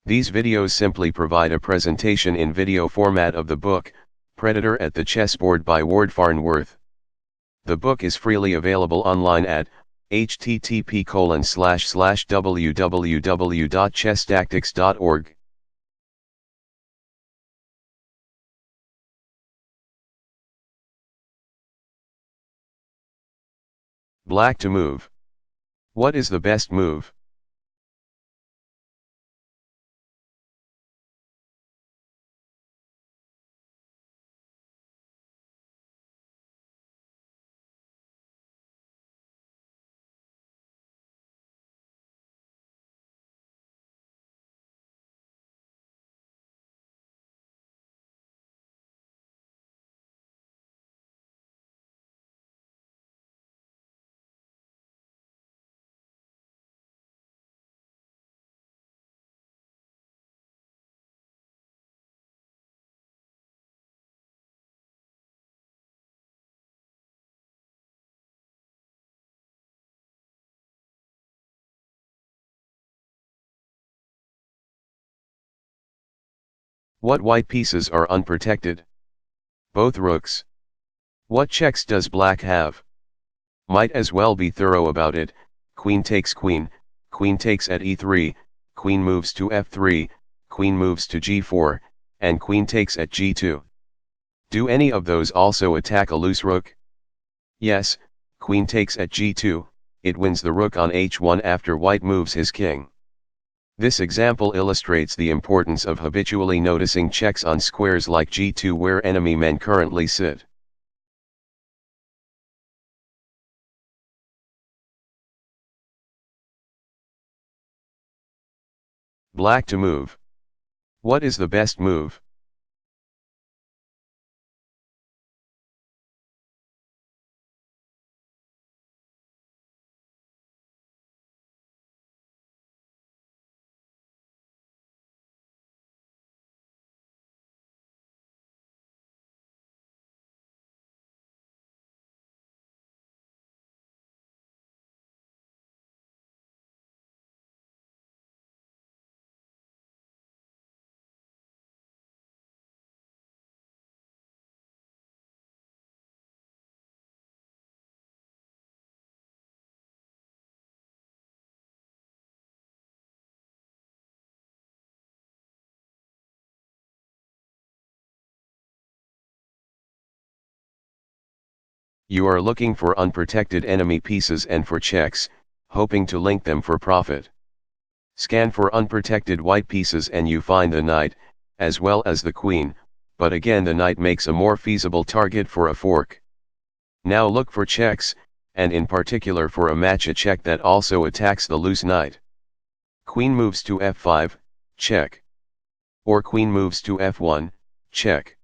These videos simply provide a presentation in video format of the book, Predator at the Chessboard by Ward Farnworth. The book is freely available online at http://www.chesstactics.org. Black to move. What is the best move? What white pieces are unprotected? Both rooks. What checks does black have? Might as well be thorough about it. Queen takes queen, queen takes at e3, queen moves to f3, queen moves to g4, and queen takes at g2. Do any of those also attack a loose rook? Yes, queen takes at g2, it wins the rook on h1 after white moves his king. This example illustrates the importance of habitually noticing checks on squares like g2 where enemy men currently sit. Black to move. What is the best move? You are looking for unprotected enemy pieces and for checks, hoping to link them for profit. Scan for unprotected white pieces and you find the knight, as well as the queen, but again the knight makes a more feasible target for a fork. Now look for checks, and in particular for a match a check that also attacks the loose knight. Queen moves to f5, check. Or queen moves to f1, check.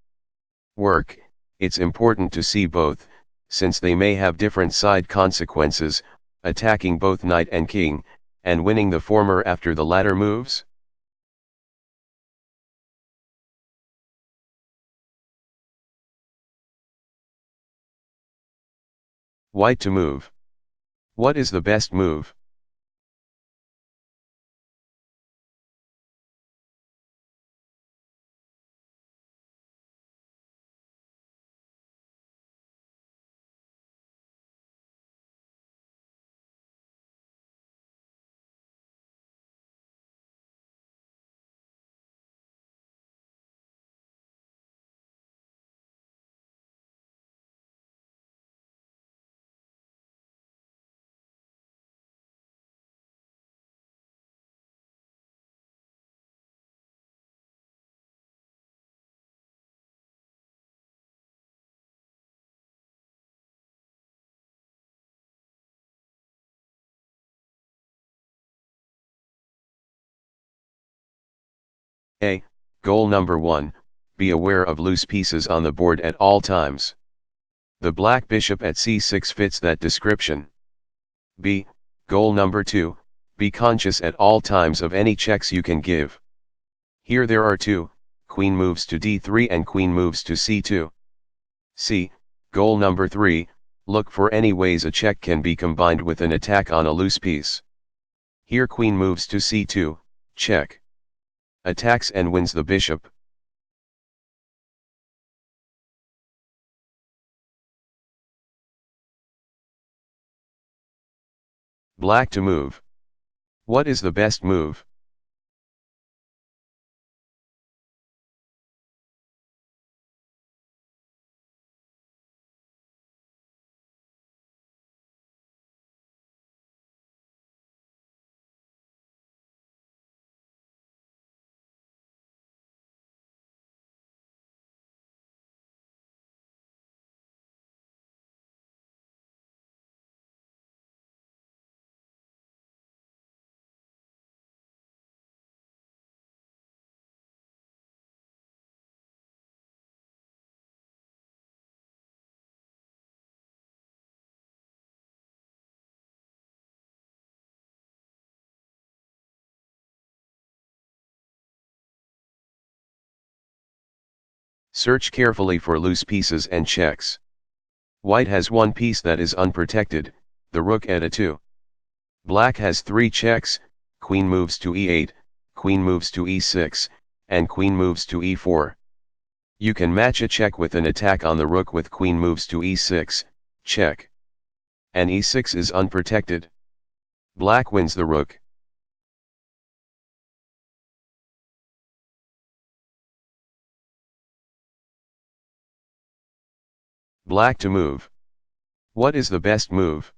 Work, it's important to see both, since they may have different side consequences, attacking both knight and king, and winning the former after the latter moves. White to move. What is the best move? A. Goal number 1, be aware of loose pieces on the board at all times. The black bishop at c6 fits that description. B. Goal number 2, be conscious at all times of any checks you can give. Here there are two, queen moves to d3 and queen moves to c2. C. Goal number 3, look for any ways a check can be combined with an attack on a loose piece. Here queen moves to c2, check. Attacks and wins the bishop. Black to move. What is the best move? Search carefully for loose pieces and checks. White has one piece that is unprotected, the rook at a2. Black has 3 checks, queen moves to e8, queen moves to e6, and queen moves to e4. You can match a check with an attack on the rook with queen moves to e6, check. And e6 is unprotected. Black wins the rook. Black to move. What is the best move?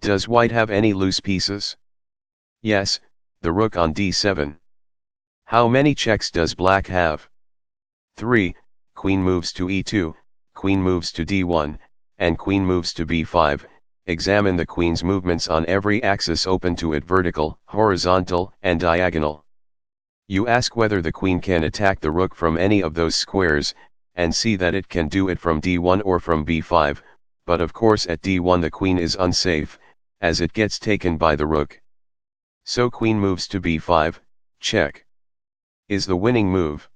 Does white have any loose pieces? Yes, the rook on d7. How many checks does black have? 3, queen moves to e2, queen moves to d1, and queen moves to b5. Examine the queen's movements on every axis open to it: vertical, horizontal, and diagonal. You ask whether the queen can attack the rook from any of those squares, and see that it can do it from d1 or from b5, but of course at d1 the queen is unsafe, as it gets taken by the rook. So queen moves to b5, check. Is the winning move.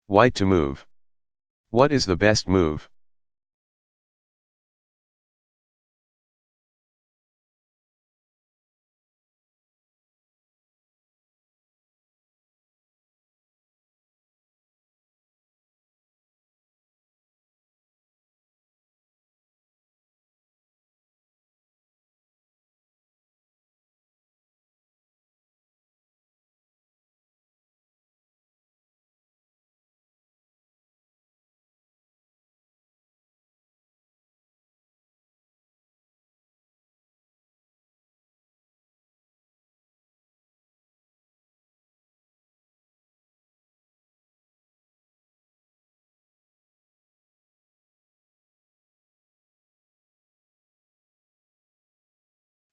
White to move. What is the best move?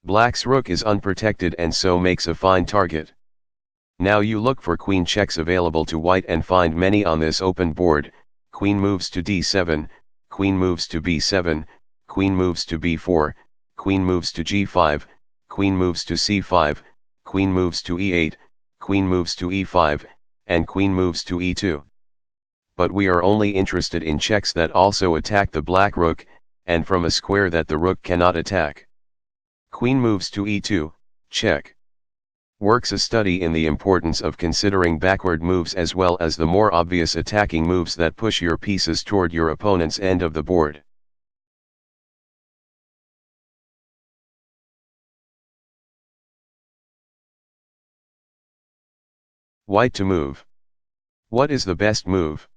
Black's rook is unprotected and so makes a fine target. Now you look for queen checks available to white and find many on this open board: queen moves to d7, queen moves to b7, queen moves to b4, queen moves to g5, queen moves to c5, queen moves to e8, queen moves to e5, and queen moves to e2. But we are only interested in checks that also attack the black rook, and from a square that the rook cannot attack. Queen moves to e2, check. Works a study in the importance of considering backward moves as well as the more obvious attacking moves that push your pieces toward your opponent's end of the board. White to move. What is the best move?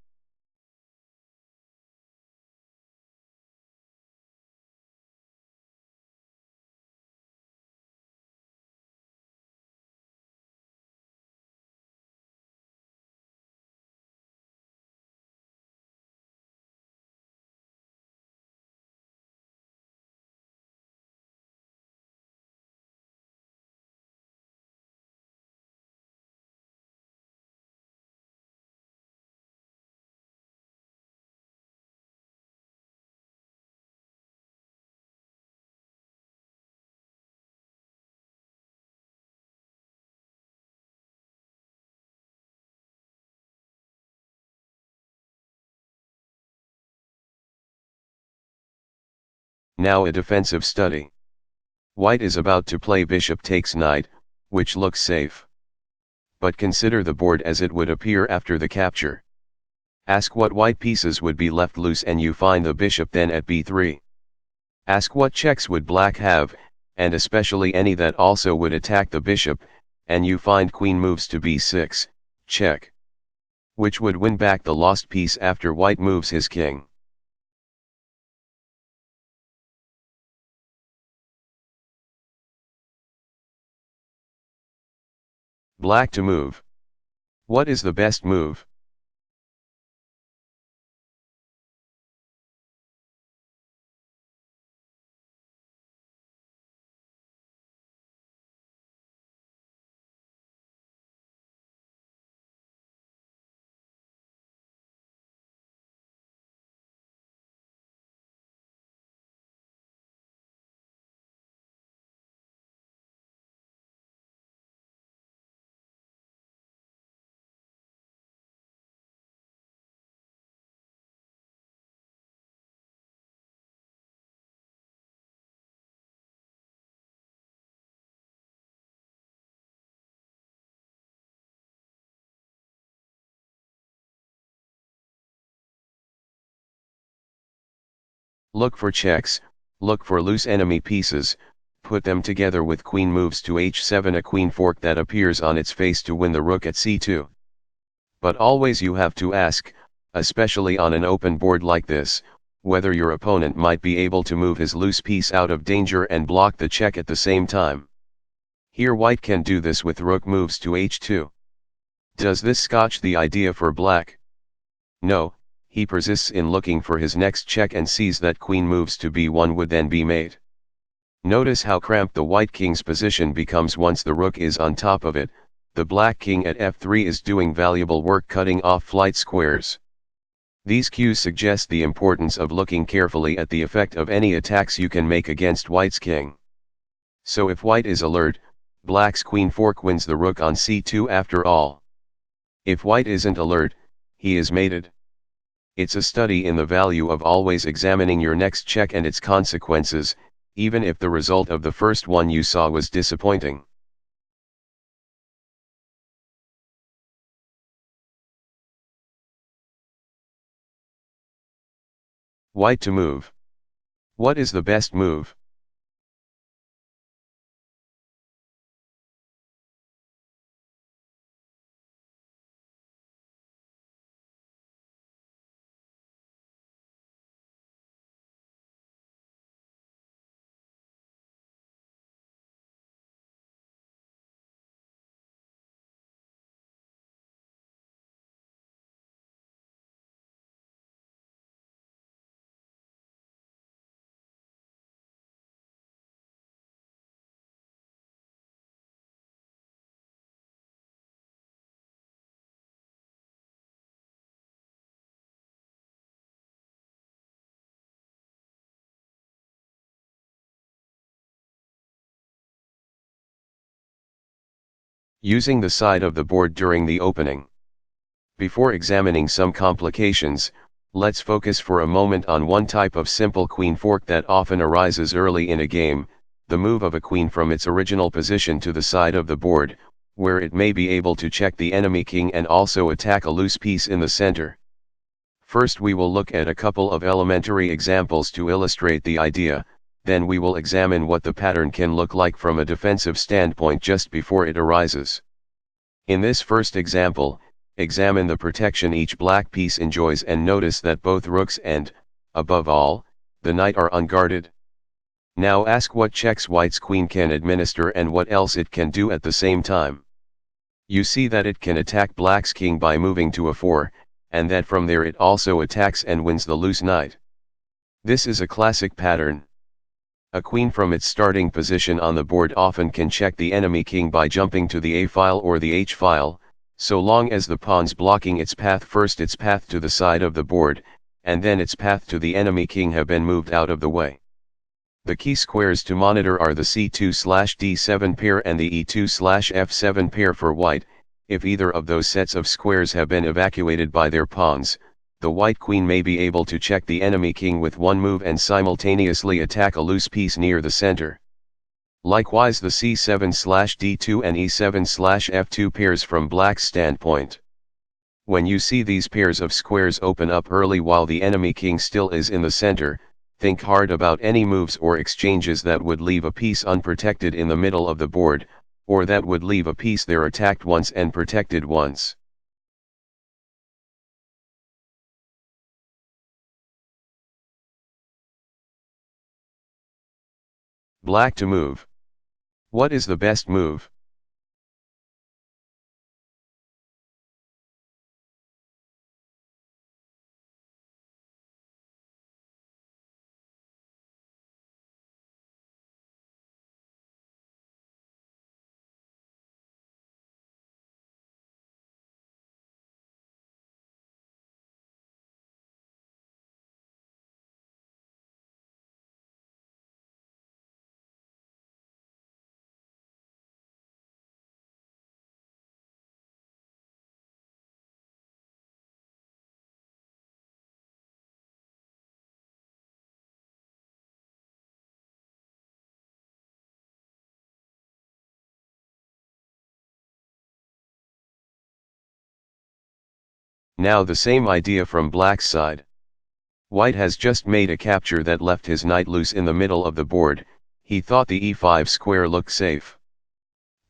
Now a defensive study. White is about to play bishop takes knight, which looks safe. But consider the board as it would appear after the capture. Ask what white pieces would be left loose and you find the bishop then at b3. Ask what checks would black have, and especially any that also would attack the bishop, and you find queen moves to b6, check. Which would win back the lost piece after white moves his king. Black to move. What is the best move? Look for checks, look for loose enemy pieces, put them together with queen moves to h7, a queen fork that appears on its face to win the rook at c2. But always you have to ask, especially on an open board like this, whether your opponent might be able to move his loose piece out of danger and block the check at the same time. Here white can do this with rook moves to h2. Does this scotch the idea for black? No. He persists in looking for his next check and sees that queen moves to b1 would then be made. Notice how cramped the white king's position becomes once the rook is on top of it. The black king at f3 is doing valuable work cutting off flight squares. These cues suggest the importance of looking carefully at the effect of any attacks you can make against white's king. So if white is alert, black's queen fork wins the rook on c2 after all. If white isn't alert, he is mated. It's a study in the value of always examining your next check and its consequences, even if the result of the first one you saw was disappointing. White to move. What is the best move? Using the side of the board during the opening. Before examining some complications, let's focus for a moment on one type of simple queen fork that often arises early in a game, the move of a queen from its original position to the side of the board, where it may be able to check the enemy king and also attack a loose piece in the center. First we will look at a couple of elementary examples to illustrate the idea, then we will examine what the pattern can look like from a defensive standpoint just before it arises. In this first example, examine the protection each black piece enjoys and notice that both rooks and, above all, the knight are unguarded. Now ask what checks white's queen can administer and what else it can do at the same time. You see that it can attack black's king by moving to a4, and that from there it also attacks and wins the loose knight. This is a classic pattern. A queen from its starting position on the board often can check the enemy king by jumping to the a-file or the h-file, so long as the pawns blocking its path, first its path to the side of the board, and then its path to the enemy king, have been moved out of the way. The key squares to monitor are the c2/d7 pair and the e2/f7 pair for white. If either of those sets of squares have been evacuated by their pawns, the white queen may be able to check the enemy king with one move and simultaneously attack a loose piece near the center. Likewise the c7/d2 and e7/f2 pairs from black's standpoint. When you see these pairs of squares open up early while the enemy king still is in the center, think hard about any moves or exchanges that would leave a piece unprotected in the middle of the board, or that would leave a piece there attacked once and protected once. Black to move. What is the best move? Now the same idea from black's side. White has just made a capture that left his knight loose in the middle of the board. He thought the e5 square looked safe.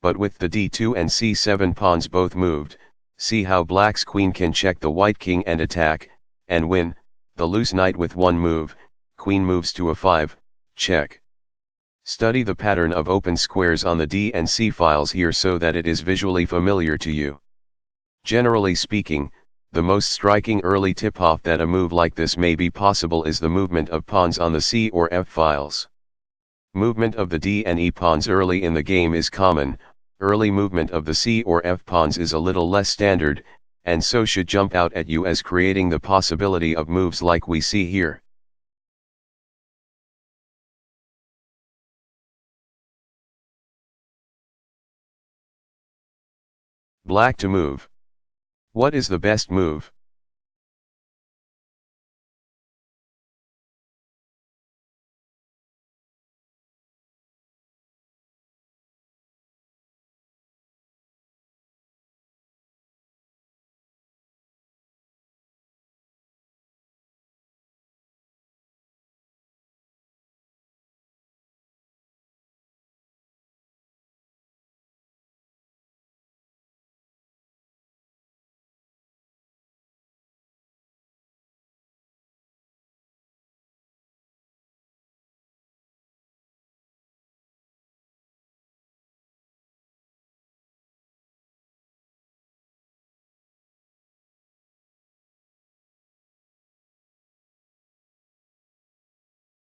But with the d2 and c7 pawns both moved, see how black's queen can check the white king and attack, and win. The loose knight with one move, queen moves to a5, check. Study the pattern of open squares on the d and c files here so that it is visually familiar to you. Generally speaking, the most striking early tip-off that a move like this may be possible is the movement of pawns on the c or f files. Movement of the d and e pawns early in the game is common, early movement of the c or f pawns is a little less standard, and so should jump out at you as creating the possibility of moves like we see here. Black to move. What is the best move?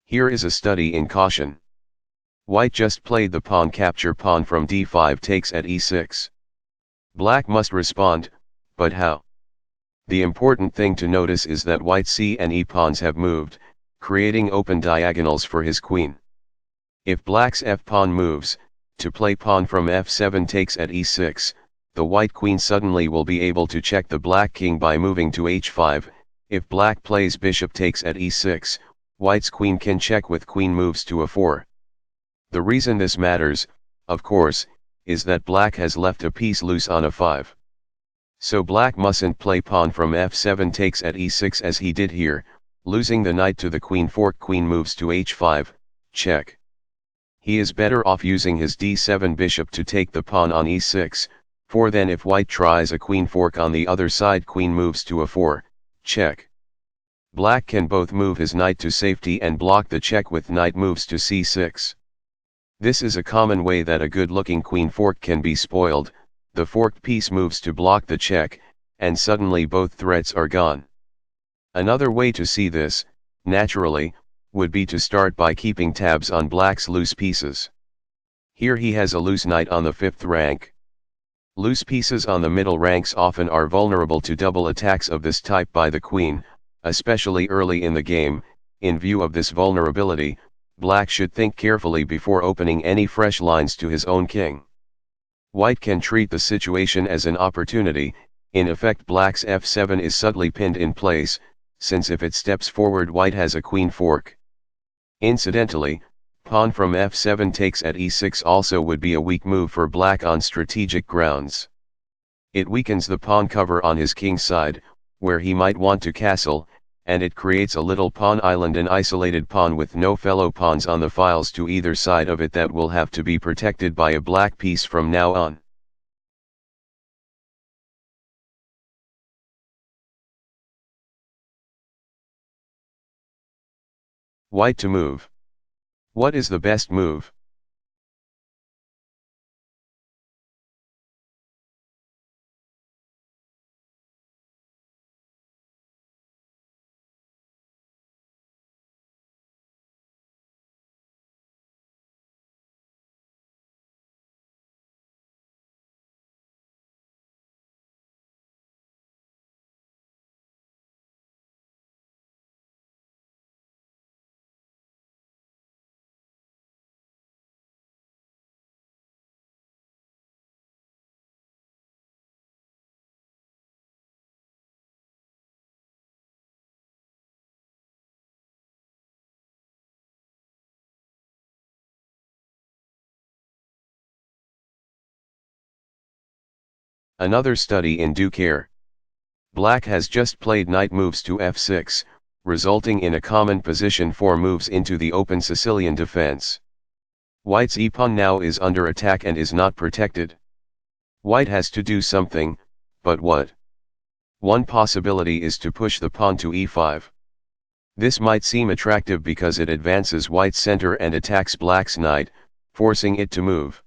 Here is a study in caution. White just played the pawn capture pawn from d5 takes at e6. Black must respond, but how? The important thing to notice is that white's c and e pawns have moved, creating open diagonals for his queen. If black's f pawn moves, to play pawn from f7 takes at e6, the white queen suddenly will be able to check the black king by moving to h5. If black plays bishop takes at e6, white's queen can check with queen moves to a4. The reason this matters, of course, is that black has left a piece loose on a5. So black mustn't play pawn from f7 takes at e6 as he did here, losing the knight to the queen fork. Queen moves to h5, check. He is better off using his d7 bishop to take the pawn on e6, for then if white tries a queen fork on the other side, queen moves to a4, check. Black can both move his knight to safety and block the check with knight moves to c6. This is a common way that a good-looking queen fork can be spoiled. The forked piece moves to block the check, and suddenly both threats are gone. Another way to see this, naturally, would be to start by keeping tabs on black's loose pieces. Here he has a loose knight on the 5th rank. Loose pieces on the middle ranks often are vulnerable to double attacks of this type by the queen, especially early in the game. In view of this vulnerability, black should think carefully before opening any fresh lines to his own king. White can treat the situation as an opportunity. In effect, black's f7 is subtly pinned in place, since if it steps forward white has a queen fork. Incidentally, pawn from f7 takes at e6 also would be a weak move for black on strategic grounds. It weakens the pawn cover on his king side, where he might want to castle, and it creates a little pawn island, an isolated pawn with no fellow pawns on the files to either side of it that will have to be protected by a black piece from now on. White to move. What is the best move? Another study in due care. Black has just played knight moves to f6, resulting in a common position 4 moves into the open Sicilian defense. White's e-pawn now is under attack and is not protected. White has to do something, but what? One possibility is to push the pawn to e5. This might seem attractive because it advances white's center and attacks black's knight, forcing it to move.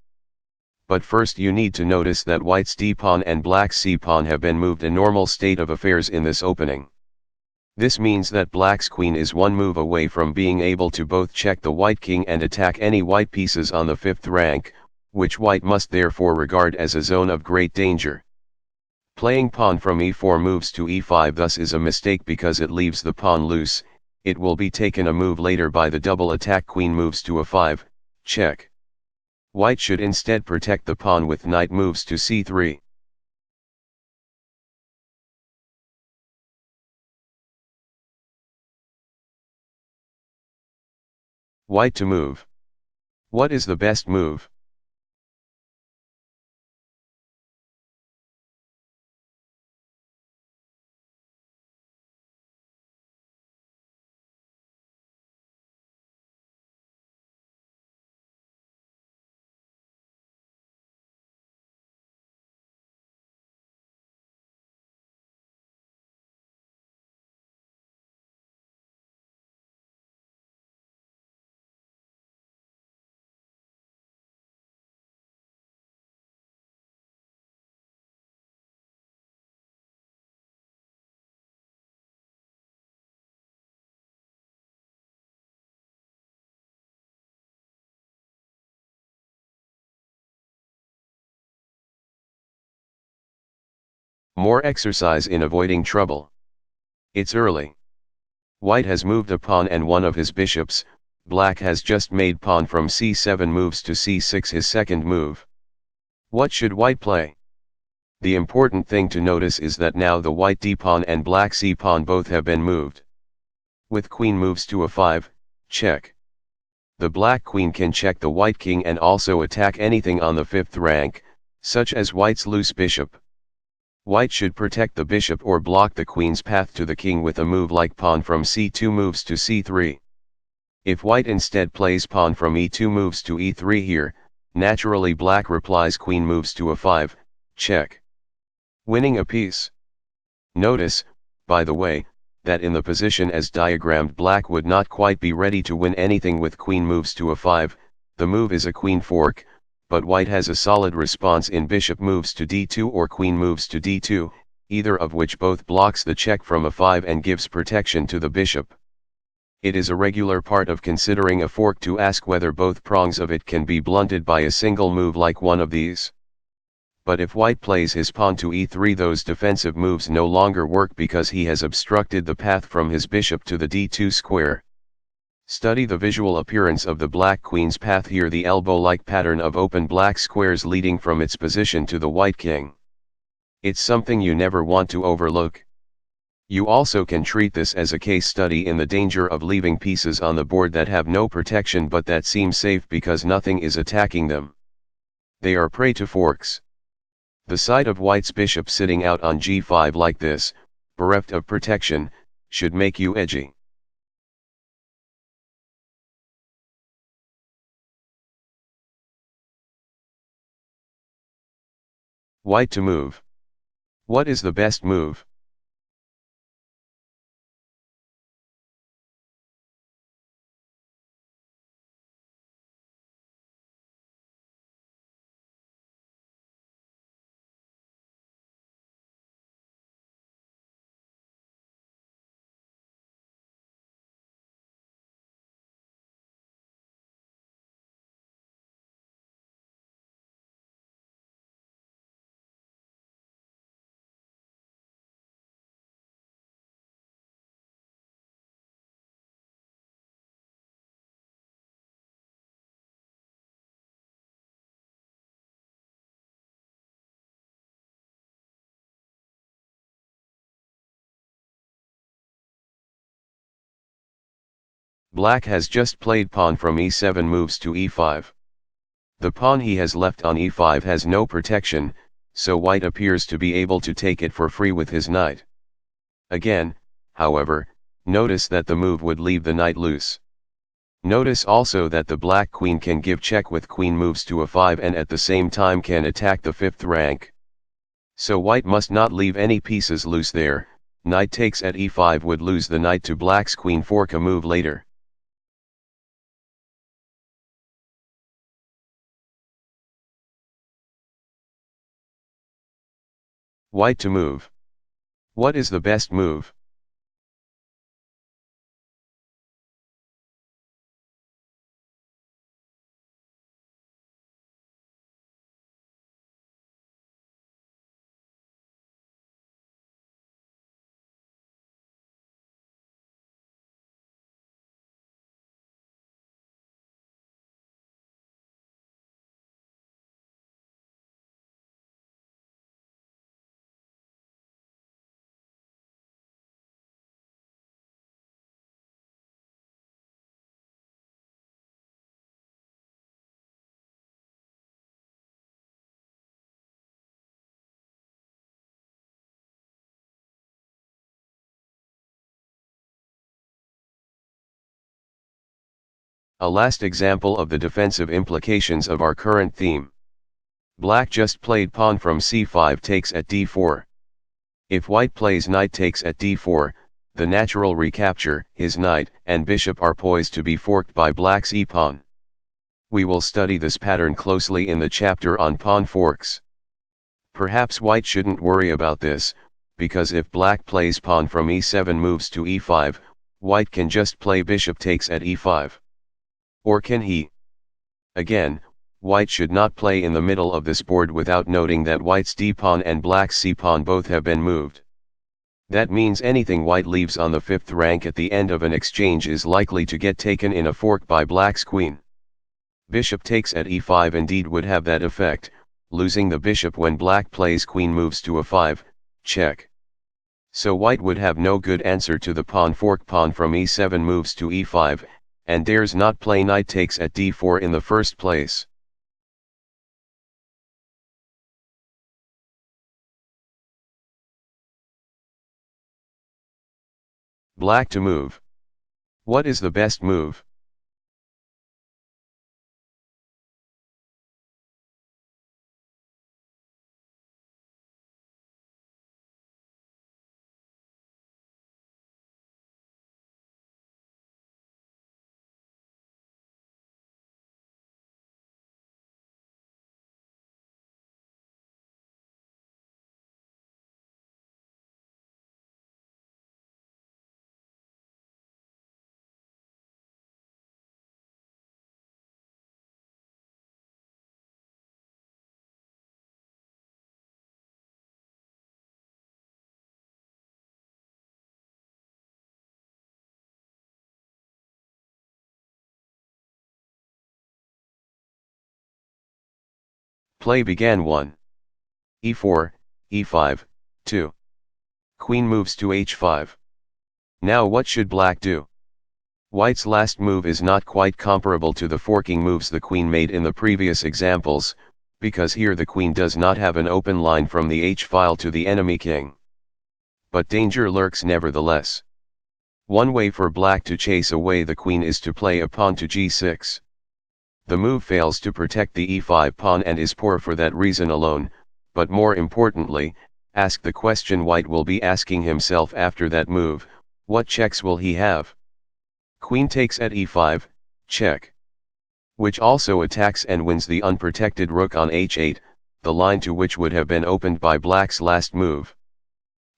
But first you need to notice that white's d-pawn and black's c-pawn have been moved, a normal state of affairs in this opening. This means that black's queen is one move away from being able to both check the white king and attack any white pieces on the 5th rank, which white must therefore regard as a zone of great danger. Playing pawn from e4 moves to e5 thus is a mistake because it leaves the pawn loose. It will be taken a move later by the double attack queen moves to a5, check. White should instead protect the pawn with knight moves to c3. White to move. What is the best move? More exercise in avoiding trouble. It's early. White has moved a pawn and one of his bishops. Black has just made pawn from c7 moves to c6, his second move. What should white play? The important thing to notice is that now the white d-pawn and black c-pawn both have been moved. With queen moves to a5, check. The black queen can check the white king and also attack anything on the 5th rank, such as white's loose bishop. White should protect the bishop or block the queen's path to the king with a move like pawn from c2 moves to c3. If white instead plays pawn from e2 moves to e3 here, naturally black replies queen moves to a5, check. Winning a piece. Notice, by the way, that in the position as diagrammed black would not quite be ready to win anything with queen moves to a5, the move is a queen fork, but white has a solid response in bishop moves to d2 or queen moves to d2, either of which both blocks the check from a5 and gives protection to the bishop. It is a regular part of considering a fork to ask whether both prongs of it can be blunted by a single move like one of these. But if white plays his pawn to e3, those defensive moves no longer work because he has obstructed the path from his bishop to the d2 square. Study the visual appearance of the black queen's path here, the elbow-like pattern of open black squares leading from its position to the white king. It's something you never want to overlook. You also can treat this as a case study in the danger of leaving pieces on the board that have no protection but that seem safe because nothing is attacking them. They are prey to forks. The sight of white's bishop sitting out on g5 like this, bereft of protection, should make you edgy. White to move. What is the best move? Black has just played pawn from e7 moves to e5. The pawn he has left on e5 has no protection, so white appears to be able to take it for free with his knight. Again, however, notice that the move would leave the knight loose. Notice also that the black queen can give check with queen moves to a5 and at the same time can attack the fifth rank. So white must not leave any pieces loose there. Knight takes at e5 would lose the knight to black's queen fork a move later. White to move. What is the best move? A last example of the defensive implications of our current theme. Black just played pawn from c5 takes at d4. If white plays knight takes at d4, the natural recapture, his knight and bishop are poised to be forked by black's e-pawn. We will study this pattern closely in the chapter on pawn forks. Perhaps white shouldn't worry about this, because if black plays pawn from e7 moves to e5, white can just play bishop takes at e5. Or can he? Again, white should not play in the middle of this board without noting that white's d-pawn and black's c-pawn both have been moved. That means anything white leaves on the fifth rank at the end of an exchange is likely to get taken in a fork by black's queen. Bishop takes at e5 indeed would have that effect, losing the bishop when black plays queen moves to a5, check. So white would have no good answer to the pawn fork pawn from e7 moves to e5, and dares not play knight takes at d4 in the first place. Black to move. What is the best move? Play began 1. e4, e5, 2. Queen moves to h5. Now what should black do? White's last move is not quite comparable to the forking moves the queen made in the previous examples, because here the queen does not have an open line from the h-file to the enemy king. But danger lurks nevertheless. One way for black to chase away the queen is to play a pawn to g6. The move fails to protect the e5 pawn and is poor for that reason alone, but more importantly, ask the question white will be asking himself after that move: what checks will he have? Queen takes at e5, check. Which also attacks and wins the unprotected rook on h8, the line to which would have been opened by black's last move.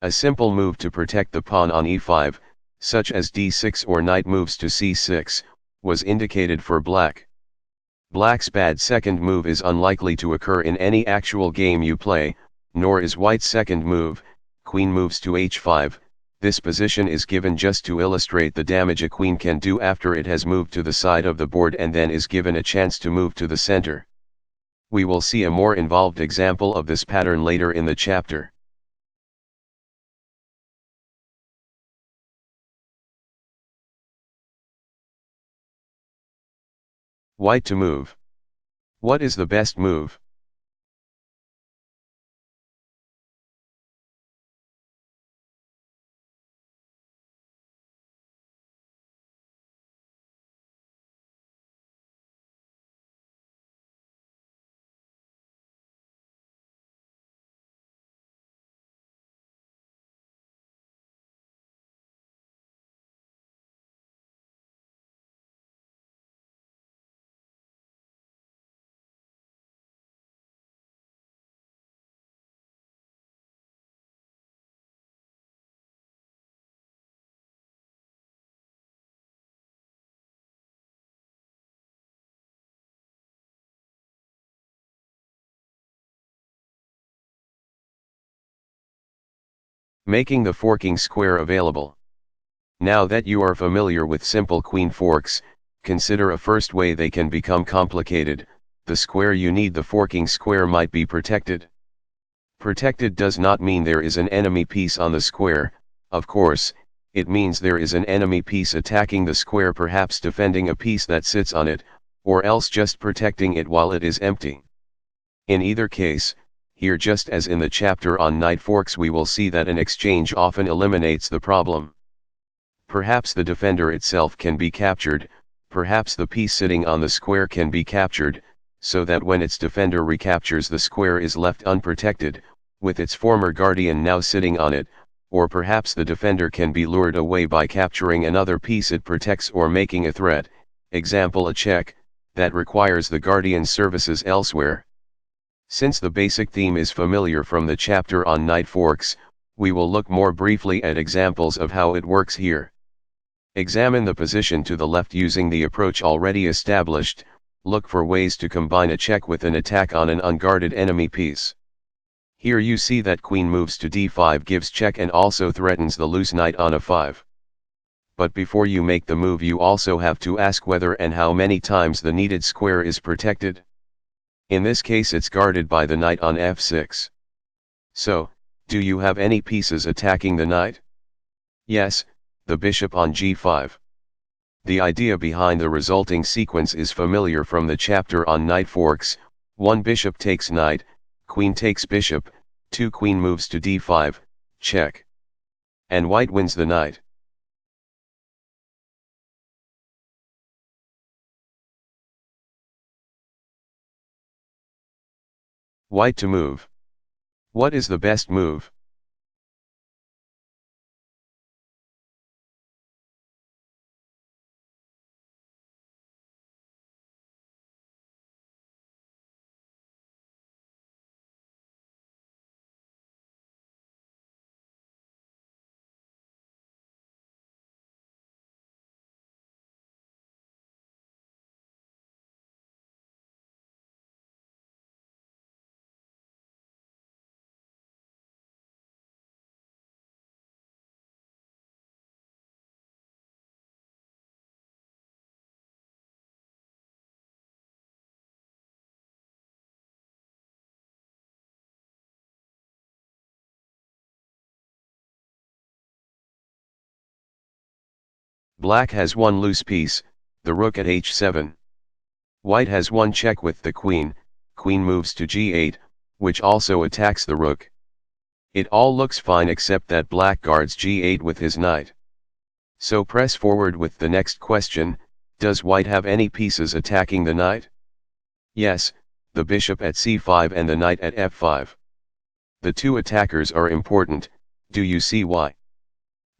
A simple move to protect the pawn on e5, such as d6 or knight moves to c6, was indicated for black. Black's bad second move is unlikely to occur in any actual game you play, nor is white's second move, queen moves to h5. This position is given just to illustrate the damage a queen can do after it has moved to the side of the board and then is given a chance to move to the center. We will see a more involved example of this pattern later in the chapter. White to move. What is the best move? Making the forking square available. Now that you are familiar with simple queen forks, consider a first way they can become complicated. The square you need the forking square might be protected. Protected does not mean there is an enemy piece on the square, of course, it means there is an enemy piece attacking the square, perhaps defending a piece that sits on it, or else just protecting it while it is empty. In either case, here just as in the chapter on knight forks we will see that an exchange often eliminates the problem. Perhaps the defender itself can be captured, perhaps the piece sitting on the square can be captured, so that when its defender recaptures the square is left unprotected, with its former guardian now sitting on it, or perhaps the defender can be lured away by capturing another piece it protects or making a threat, example a check, that requires the guardian's services elsewhere. Since the basic theme is familiar from the chapter on knight forks, we will look more briefly at examples of how it works here. Examine the position to the left using the approach already established. Look for ways to combine a check with an attack on an unguarded enemy piece. Here you see that queen moves to d5 gives check and also threatens the loose knight on a5. But before you make the move you also have to ask whether and how many times the needed square is protected. In this case it's guarded by the knight on f6. So, do you have any pieces attacking the knight? Yes, the bishop on g5. The idea behind the resulting sequence is familiar from the chapter on knight forks. 1 bishop takes knight, queen takes bishop, 2 queen moves to d5, check. And white wins the knight. White to move. What is the best move? Black has one loose piece, the rook at h7. White has one check with the queen, queen moves to g8, which also attacks the rook. It all looks fine except that black guards g8 with his knight. So press forward with the next question, does white have any pieces attacking the knight? Yes, the bishop at c5 and the knight at f5. The two attackers are important, do you see why?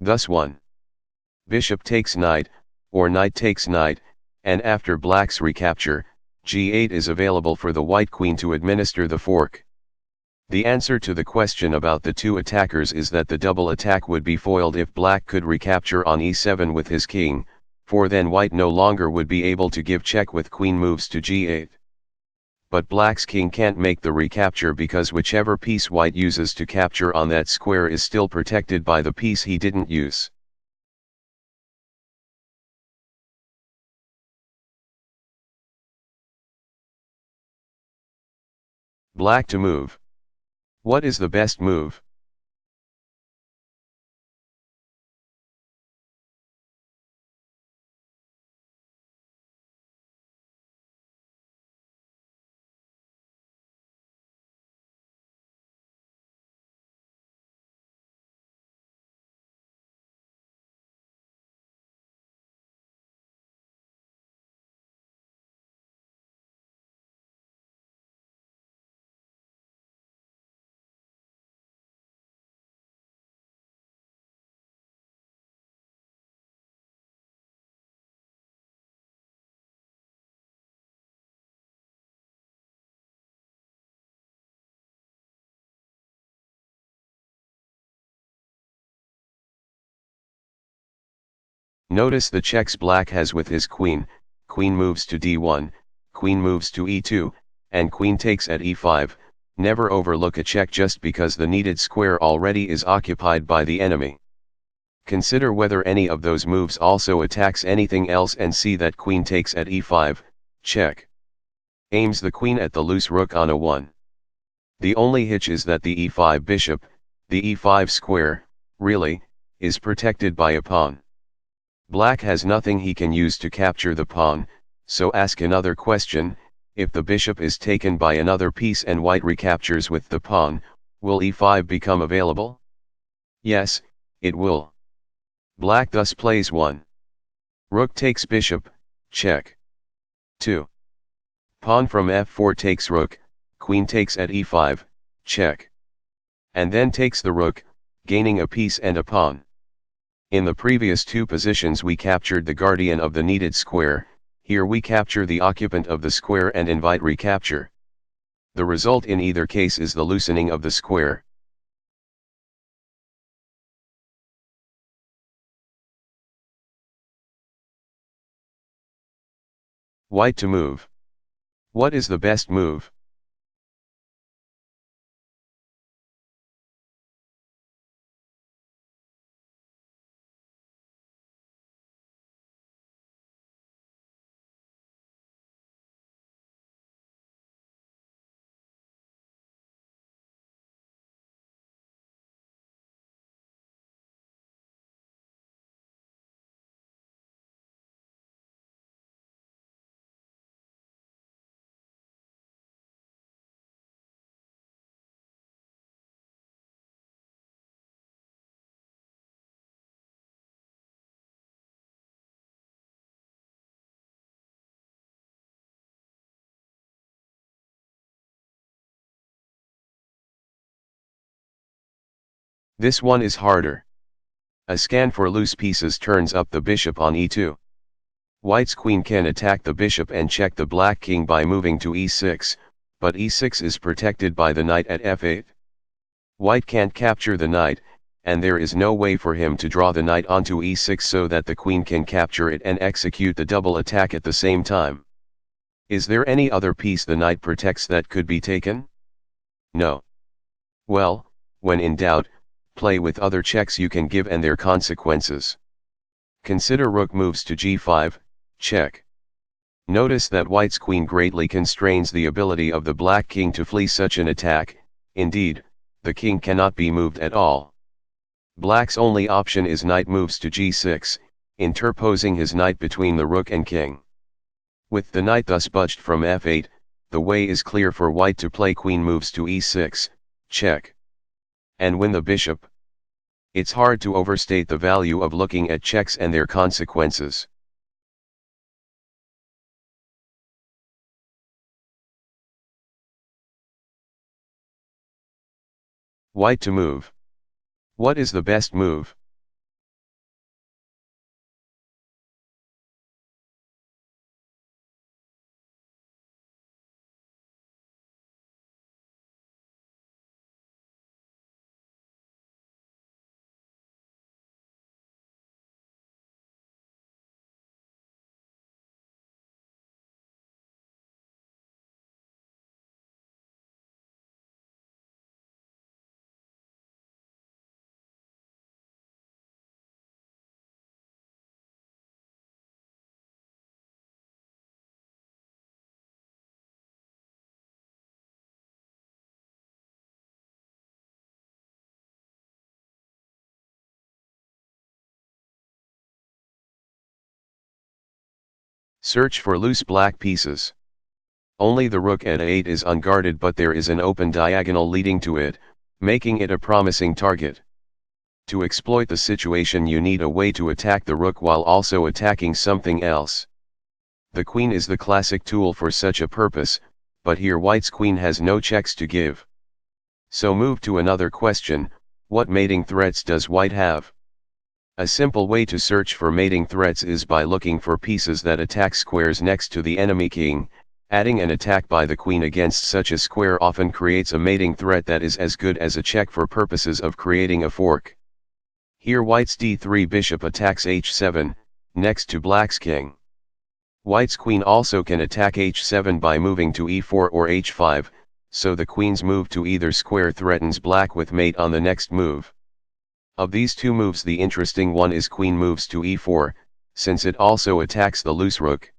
Thus 1. Bishop takes knight, or knight takes knight, and after black's recapture, g8 is available for the white queen to administer the fork. The answer to the question about the two attackers is that the double attack would be foiled if black could recapture on e7 with his king, for then white no longer would be able to give check with queen moves to g8. But black's king can't make the recapture because whichever piece white uses to capture on that square is still protected by the piece he didn't use. Black to move. What is the best move? Notice the checks black has with his queen, queen moves to d1, queen moves to e2, and queen takes at e5, never overlook a check just because the needed square already is occupied by the enemy. Consider whether any of those moves also attacks anything else and see that queen takes at e5, check. Aims the queen at the loose rook on a1. The only hitch is that the e5 bishop, the e5 square, really, is protected by a pawn. Black has nothing he can use to capture the pawn, so ask another question, if the bishop is taken by another piece and white recaptures with the pawn, will e5 become available? Yes, it will. Black thus plays 1. Rook takes bishop, check. 2. Pawn from f4 takes rook, queen takes at e5, check. And then takes the rook, gaining a piece and a pawn. In the previous two positions we captured the guardian of the needed square, here we capture the occupant of the square and invite recapture. The result in either case is the loosening of the square. White to move. What is the best move? This one is harder. A scan for loose pieces turns up the bishop on e2. White's queen can attack the bishop and check the black king by moving to e6, but e6 is protected by the knight at f8. White can't capture the knight, and there is no way for him to draw the knight onto e6 so that the queen can capture it and execute the double attack at the same time. Is there any other piece the knight protects that could be taken? No. Well, when in doubt, play with other checks you can give and their consequences. Consider rook moves to g5, check. Notice that white's queen greatly constrains the ability of the black king to flee such an attack, indeed, the king cannot be moved at all. Black's only option is knight moves to g6, interposing his knight between the rook and king. With the knight thus budged from f8, the way is clear for white to play queen moves to e6, check. And win the bishop. It's hard to overstate the value of looking at checks and their consequences. White to move. What is the best move? Search for loose black pieces. Only the rook at a8 is unguarded, but there is an open diagonal leading to it, making it a promising target. To exploit the situation, you need a way to attack the rook while also attacking something else. The queen is the classic tool for such a purpose, but here white's queen has no checks to give. So move to another question: what mating threats does white have? A simple way to search for mating threats is by looking for pieces that attack squares next to the enemy king. Adding an attack by the queen against such a square often creates a mating threat that is as good as a check for purposes of creating a fork. Here white's d3 bishop attacks h7, next to black's king. White's queen also can attack h7 by moving to e4 or h5, so the queen's move to either square threatens black with mate on the next move. Of these two moves, the interesting one is queen moves to e4, since it also attacks the loose rook.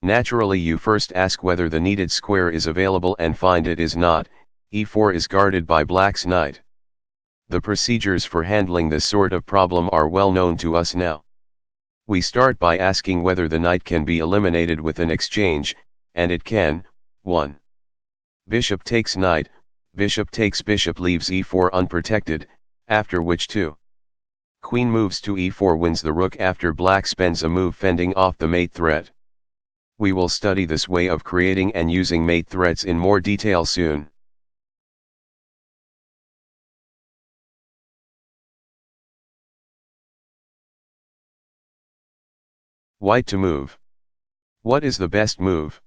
Naturally, you first ask whether the needed square is available and find it is not. E4 is guarded by black's knight. The procedures for handling this sort of problem are well known to us now. We start by asking whether the knight can be eliminated with an exchange, and it can. 1. Bishop takes knight, bishop takes bishop leaves e4 unprotected, after which 2. Queen moves to e4 wins the rook after black spends a move fending off the mate threat. We will study this way of creating and using mate threats in more detail soon. White to move. What is the best move?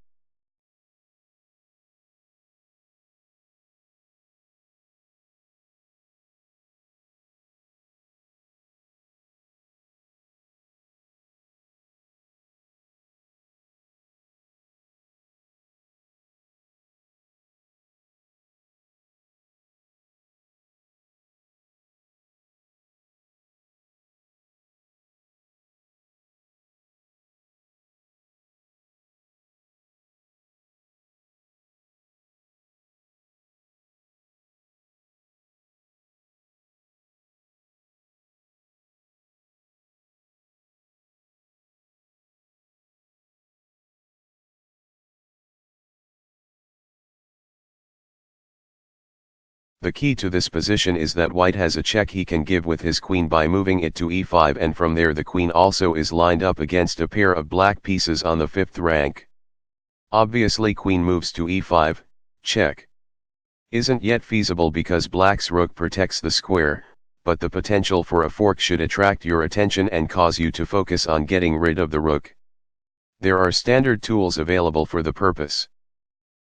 The key to this position is that white has a check he can give with his queen by moving it to e5, and from there the queen also is lined up against a pair of black pieces on the 5th rank. Obviously queen moves to e5, check. Isn't yet feasible because black's rook protects the square, but the potential for a fork should attract your attention and cause you to focus on getting rid of the rook. There are standard tools available for the purpose.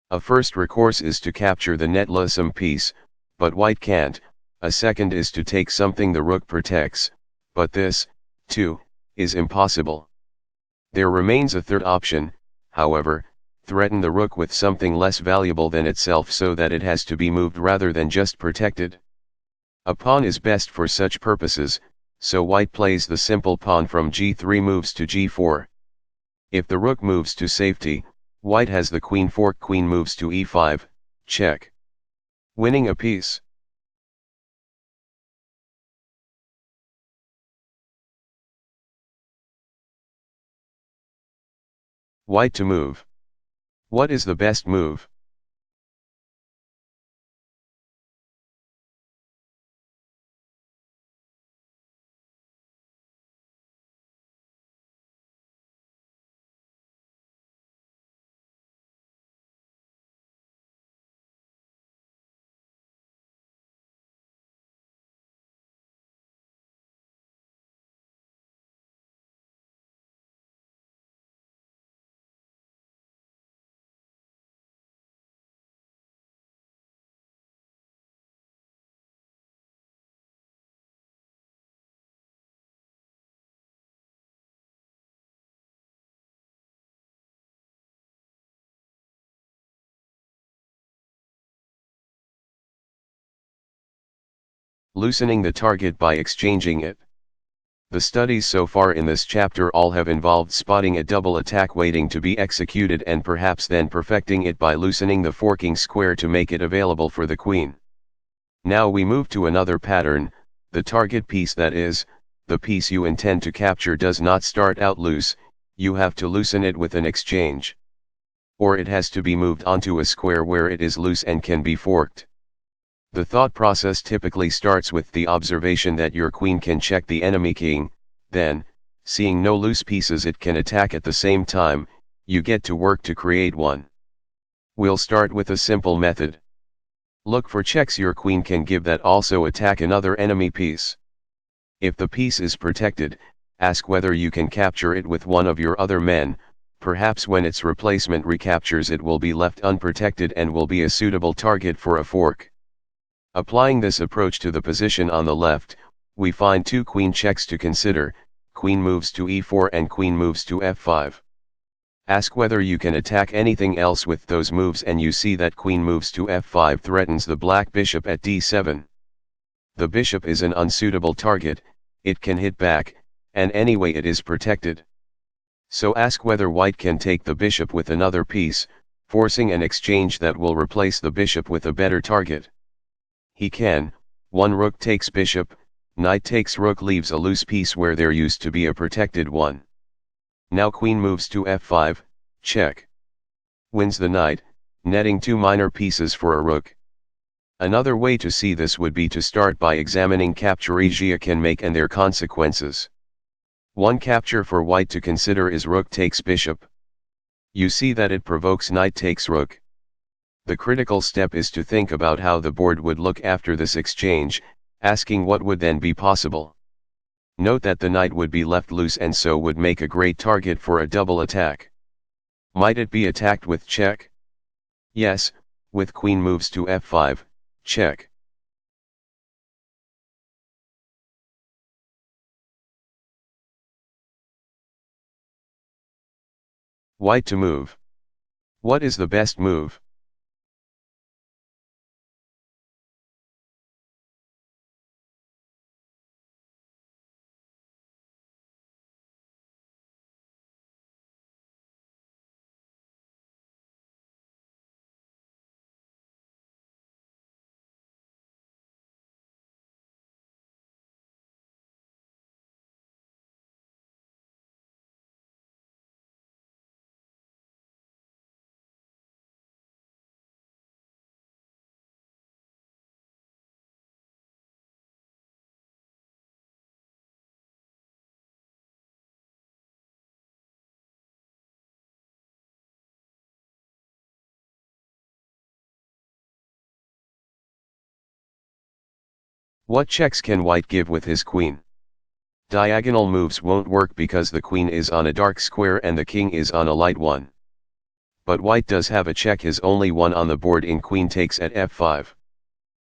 A first recourse is to capture the netlessum piece, but white can't. A second is to take something the rook protects, but this, too, is impossible. There remains a third option, however: threaten the rook with something less valuable than itself so that it has to be moved rather than just protected. A pawn is best for such purposes, so white plays the simple pawn from g3 moves to g4. If the rook moves to safety, white has the queen fork. Queen moves to e5, check. Winning a piece. White to move. What is the best move? Loosening the target by exchanging it. The studies so far in this chapter all have involved spotting a double attack waiting to be executed and perhaps then perfecting it by loosening the forking square to make it available for the queen. Now we move to another pattern. The target piece, that is, the piece you intend to capture, does not start out loose, you have to loosen it with an exchange. Or it has to be moved onto a square where it is loose and can be forked. The thought process typically starts with the observation that your queen can check the enemy king, then, seeing no loose pieces it can attack at the same time, you get to work to create one. We'll start with a simple method. Look for checks your queen can give that also attack another enemy piece. If the piece is protected, ask whether you can capture it with one of your other men. Perhaps when its replacement recaptures it will be left unprotected and will be a suitable target for a fork. Applying this approach to the position on the left, we find two queen checks to consider: queen moves to e4 and queen moves to f5. Ask whether you can attack anything else with those moves and you see that queen moves to f5 threatens the black bishop at d7. The bishop is an unsuitable target, it can hit back, and anyway it is protected. So ask whether white can take the bishop with another piece, forcing an exchange that will replace the bishop with a better target. He can. One rook takes bishop, knight takes rook leaves a loose piece where there used to be a protected one. Now queen moves to f5, check. Wins the knight, netting two minor pieces for a rook. Another way to see this would be to start by examining captures Gia can make and their consequences. One capture for white to consider is rook takes bishop. You see that it provokes knight takes rook. The critical step is to think about how the board would look after this exchange, asking what would then be possible. Note that the knight would be left loose and so would make a great target for a double attack. Might it be attacked with check? Yes, with queen moves to f5, check. White to move. What is the best move? What checks can white give with his queen? Diagonal moves won't work because the queen is on a dark square and the king is on a light one. But white does have a check, his only one on the board, in queen takes at f5.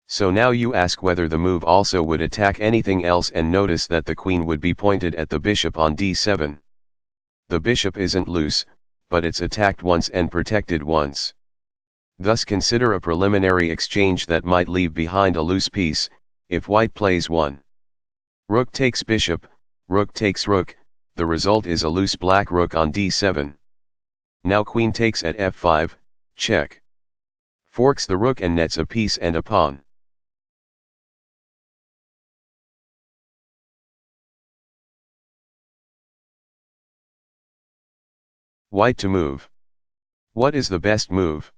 So now you ask whether the move also would attack anything else and notice that the queen would be pointed at the bishop on d7. The bishop isn't loose, but it's attacked once and protected once. Thus consider a preliminary exchange that might leave behind a loose piece. If white plays 1. Rook takes bishop, rook takes rook, the result is a loose black rook on d7. Now queen takes at f5, check. Forks the rook and nets a piece and a pawn. White to move. What is the best move?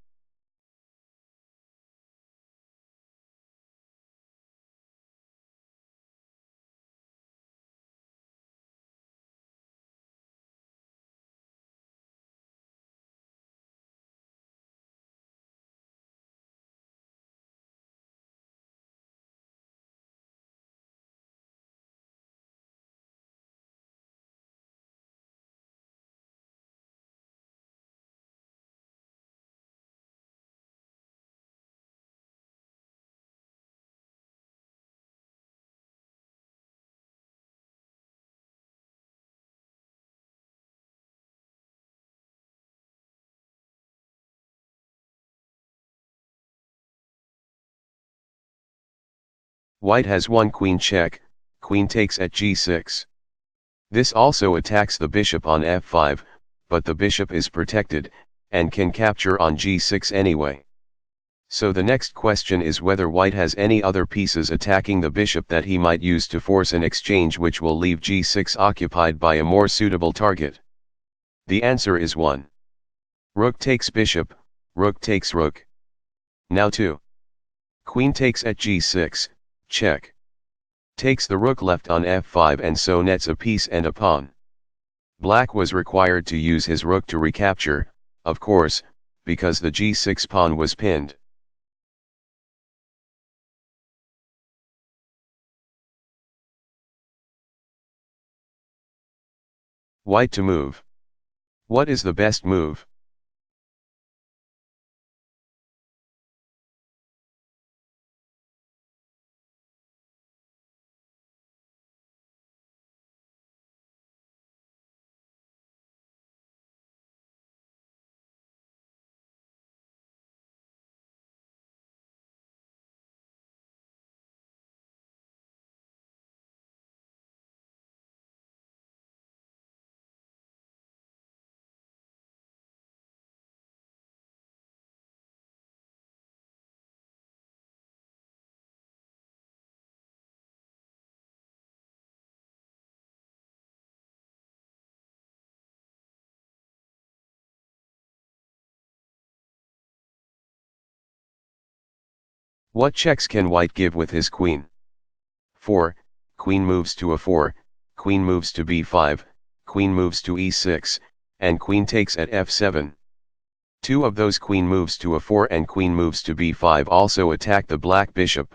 White has one queen check, queen takes at g6. This also attacks the bishop on f5, but the bishop is protected, and can capture on g6 anyway. So the next question is whether white has any other pieces attacking the bishop that he might use to force an exchange which will leave g6 occupied by a more suitable target. The answer is 1. Rook takes bishop, rook takes rook. Now 2. Queen takes at g6, check. Takes the rook left on f5 and so nets a piece and a pawn. Black was required to use his rook to recapture, of course, because the g6 pawn was pinned. White to move. What is the best move? What checks can white give with his queen? 4. Queen moves to a4, queen moves to b5, queen moves to e6, and queen takes at f7. Two of those queen moves to a4 and queen moves to b5 also attack the black bishop.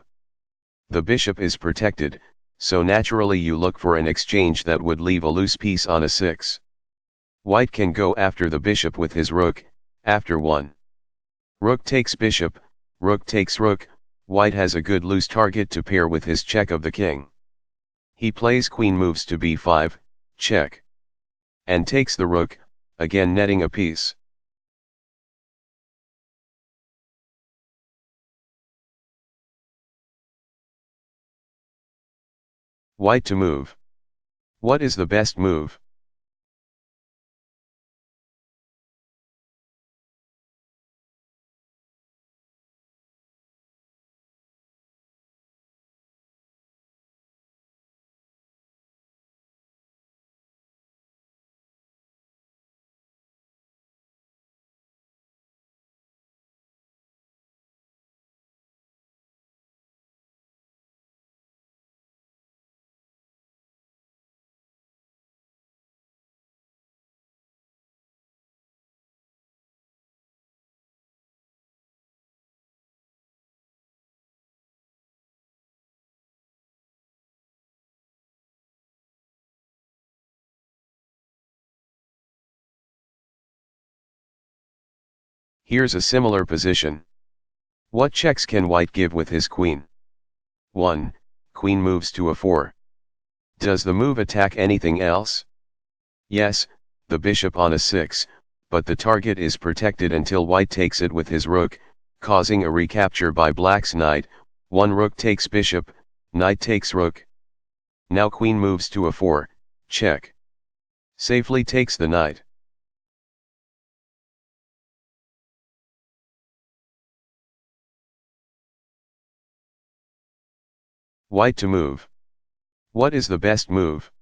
The bishop is protected, so naturally you look for an exchange that would leave a loose piece on a6. White can go after the bishop with his rook, after 1. Rook takes bishop, rook takes rook. White has a good loose target to pair with his check of the king. He plays queen moves to b5, check. And takes the rook, again netting a piece. White to move. What is the best move? Here's a similar position. What checks can white give with his queen? 1. Queen moves to a4. Does the move attack anything else? Yes, the bishop on a6, but the target is protected until white takes it with his rook, causing a recapture by black's knight. 1 rook takes bishop, knight takes rook. Now queen moves to a4, check. Safely takes the knight. White to move. What is the best move?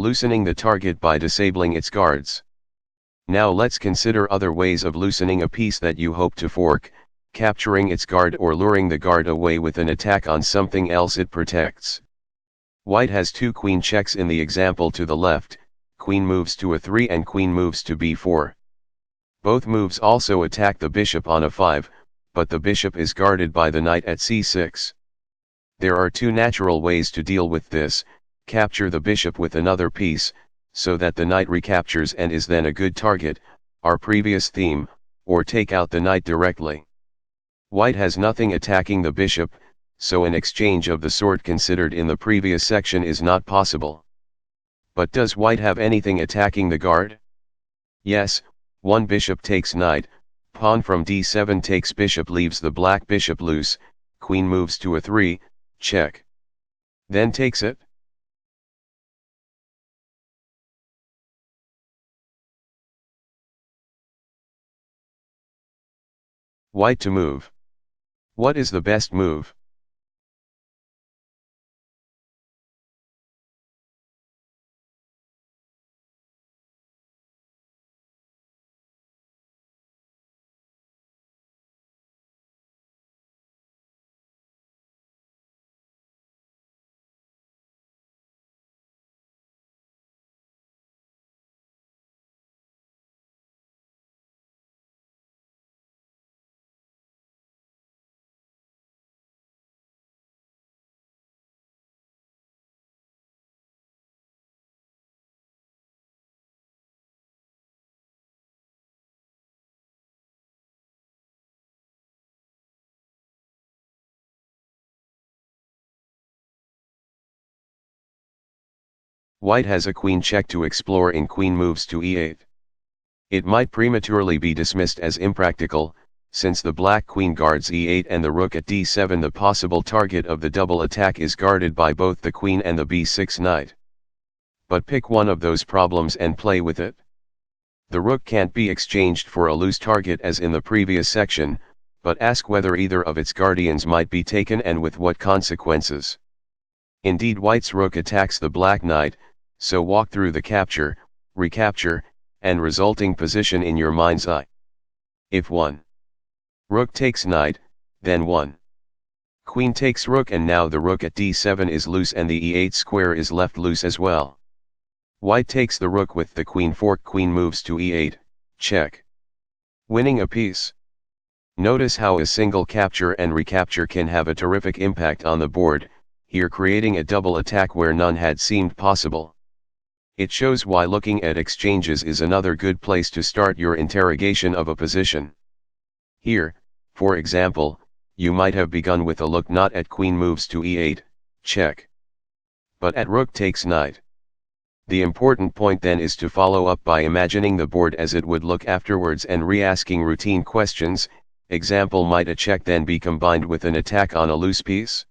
loosening the target by disabling its guards. Now let's consider other ways of loosening a piece that you hope to fork, capturing its guard or luring the guard away with an attack on something else it protects. White has two queen checks in the example to the left, queen moves to a3 and queen moves to b4. Both moves also attack the bishop on a5, but the bishop is guarded by the knight at c6. There are two natural ways to deal with this: capture the bishop with another piece, so that the knight recaptures and is then a good target, our previous theme, or take out the knight directly. White has nothing attacking the bishop, so an exchange of the sort considered in the previous section is not possible. But does white have anything attacking the guard? Yes, one bishop takes knight, pawn from d7 takes bishop leaves the black bishop loose, queen moves to a3, check. Then takes it. White to move. What is the best move? White has a queen check to explore in queen moves to e8. It might prematurely be dismissed as impractical, since the black queen guards e8 and the rook at d7. The possible target of the double attack is guarded by both the queen and the b6 knight. But pick one of those problems and play with it. The rook can't be exchanged for a loose target as in the previous section, but ask whether either of its guardians might be taken and with what consequences. Indeed, white's rook attacks the black knight, so walk through the capture, recapture, and resulting position in your mind's eye. If 1. Rook takes knight, then 1. Queen takes rook, and now the rook at d7 is loose and the e8 square is left loose as well. White takes the rook with the queen fork, queen moves to e8, check. Winning a piece. Notice how a single capture and recapture can have a terrific impact on the board, here creating a double attack where none had seemed possible. It shows why looking at exchanges is another good place to start your interrogation of a position. Here, for example, you might have begun with a look not at queen moves to e8, check, but at rook takes knight. The important point then is to follow up by imagining the board as it would look afterwards and re-asking routine questions. Example, might a check then be combined with an attack on a loose piece?